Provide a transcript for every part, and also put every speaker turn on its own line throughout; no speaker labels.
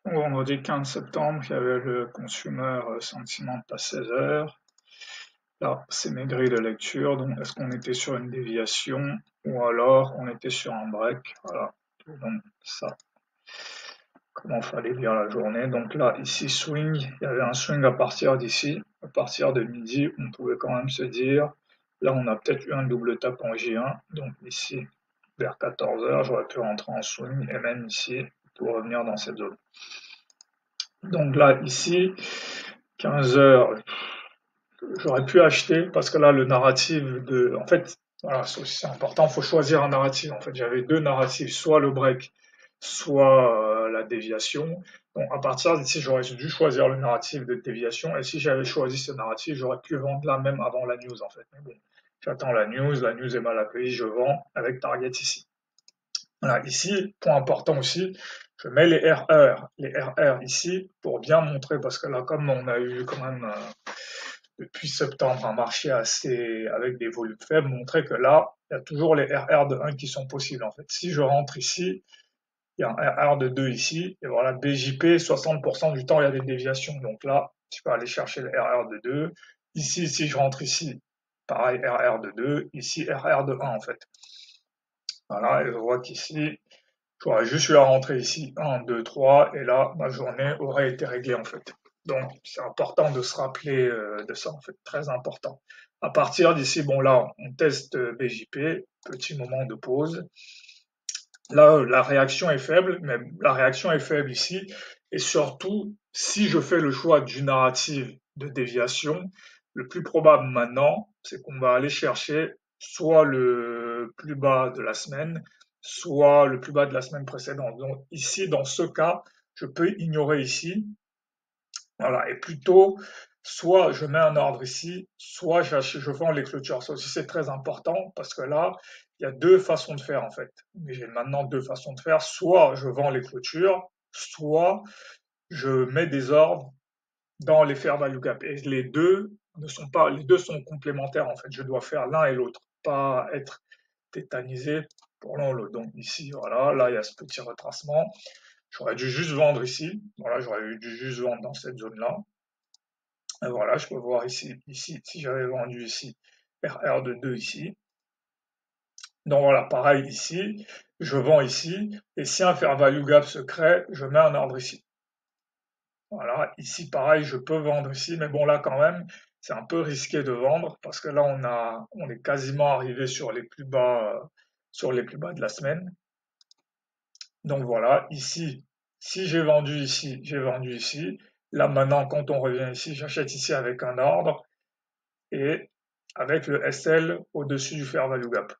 Vendredi 15 septembre, il y avait le Consumer Sentiment à 16 heures. Là, c'est mes grilles de lecture. Donc, est-ce qu'on était sur une déviation ou alors on était sur un break? Voilà. Donc, ça, comment fallait lire la journée. Donc là, ici, swing. Il y avait un swing à partir d'ici. À partir de midi, on pouvait quand même se dire, là, on a peut-être eu un double tap en J1. Donc ici, vers 14 heures, j'aurais pu rentrer en swing et même ici pour revenir dans cette zone. Donc là, ici, 15 heures, j'aurais pu acheter parce que là, le narratif de. En fait, voilà, c'est important, il faut choisir un narratif. En fait, j'avais deux narratifs, soit le break, soit la déviation. Donc, à partir d'ici, j'aurais dû choisir le narratif de déviation. Et si j'avais choisi ce narratif, j'aurais pu vendre là même avant la news, en fait. Mais bon, j'attends la news est mal accueillie, je vends avec target ici. Voilà, ici, point important aussi, je mets les RR ici pour bien montrer, parce que là, comme on a eu quand même depuis septembre un marché assez avec des volumes faibles, montrer que là, il y a toujours les RR de 1 qui sont possibles en fait. Si je rentre ici, il y a un RR de 2 ici, et voilà, BJP, 60% du temps, il y a des déviations. Donc là, je peux aller chercher le RR de 2. Ici, si je rentre ici, pareil, RR de 2. Ici, RR de 1 en fait. Voilà, et je vois qu'ici, j'aurais juste eu à rentrer ici, 1, 2, 3, et là, ma journée aurait été réglée en fait. Donc, c'est important de se rappeler de ça, en fait, très important. À partir d'ici, bon là, on teste BJP, petit moment de pause. Là, la réaction est faible, mais la réaction est faible ici. Et surtout, si je fais le choix du narratif de déviation, le plus probable maintenant, c'est qu'on va aller chercher soit le plus bas de la semaine, soit le plus bas de la semaine précédente. Donc ici, dans ce cas, je peux ignorer ici. Voilà, et plutôt, soit je mets un ordre ici, soit je vends les clôtures. Ça aussi, c'est très important parce que là, il y a deux façons de faire en fait. Mais j'ai maintenant deux façons de faire. Soit je vends les clôtures, soit je mets des ordres dans les fair value gap. Et les deux ne sont pas, les deux sont complémentaires en fait. Je dois faire l'un et l'autre, pas être tétanisé pour l'un ou l'autre. Donc ici, voilà, là il y a ce petit retracement. J'aurais dû juste vendre ici. Voilà, j'aurais dû juste vendre dans cette zone-là. Et voilà, je peux voir ici, si j'avais vendu ici, RR de 2 ici. Donc voilà, pareil ici, je vends ici, et si un fair value gap se crée, je mets un ordre ici. Voilà, ici pareil, je peux vendre ici, mais bon là quand même, c'est un peu risqué de vendre parce que là on est quasiment arrivé sur les plus bas de la semaine. Donc voilà, ici, si j'ai vendu ici, j'ai vendu ici. Là maintenant, quand on revient ici, j'achète ici avec un ordre et avec le SL au-dessus du fair value gap.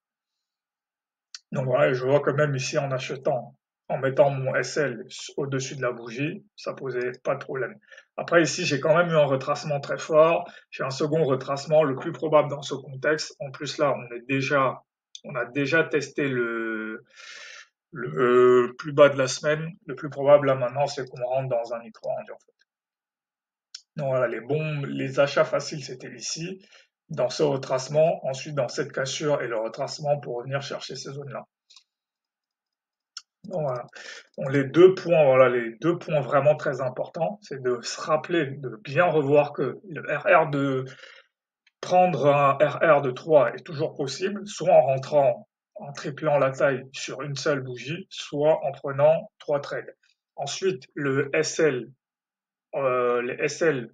Donc voilà, je vois que même ici en achetant, en mettant mon SL au-dessus de la bougie, ça posait pas de problème. Après ici, j'ai quand même eu un retracement très fort. J'ai un second retracement, le plus probable dans ce contexte. En plus là, on a déjà testé le plus bas de la semaine. Le plus probable là maintenant, c'est qu'on rentre dans un micro rendu en fait. Donc voilà, les achats faciles, c'était ici, dans ce retracement, ensuite dans cette cassure et le retracement pour revenir chercher ces zones-là. Donc voilà. Donc les deux points, voilà, les deux points vraiment très importants, c'est de se rappeler, de bien revoir que le RR de prendre un RR de 3 est toujours possible, soit en rentrant, en triplant la taille sur une seule bougie, soit en prenant 3 trades. Ensuite, les SL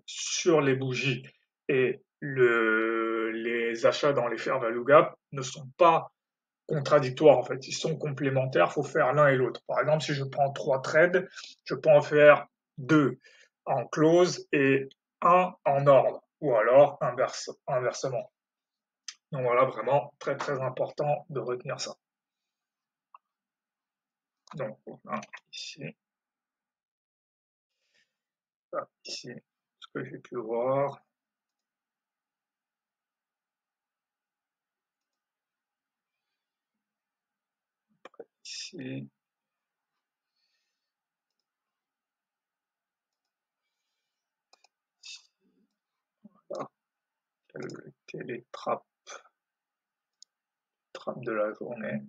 sur les bougies et les achats dans les fair value gap ne sont pas contradictoires en fait, ils sont complémentaires, il faut faire l'un et l'autre. Par exemple, si je prends 3 trades, je peux en faire 2 en close et un en ordre, ou alors inversement. Donc voilà, vraiment très très important de retenir ça. Donc voilà, ici, ici, ce que j'ai pu voir, ici, là, quelles étaient les trappes de la journée.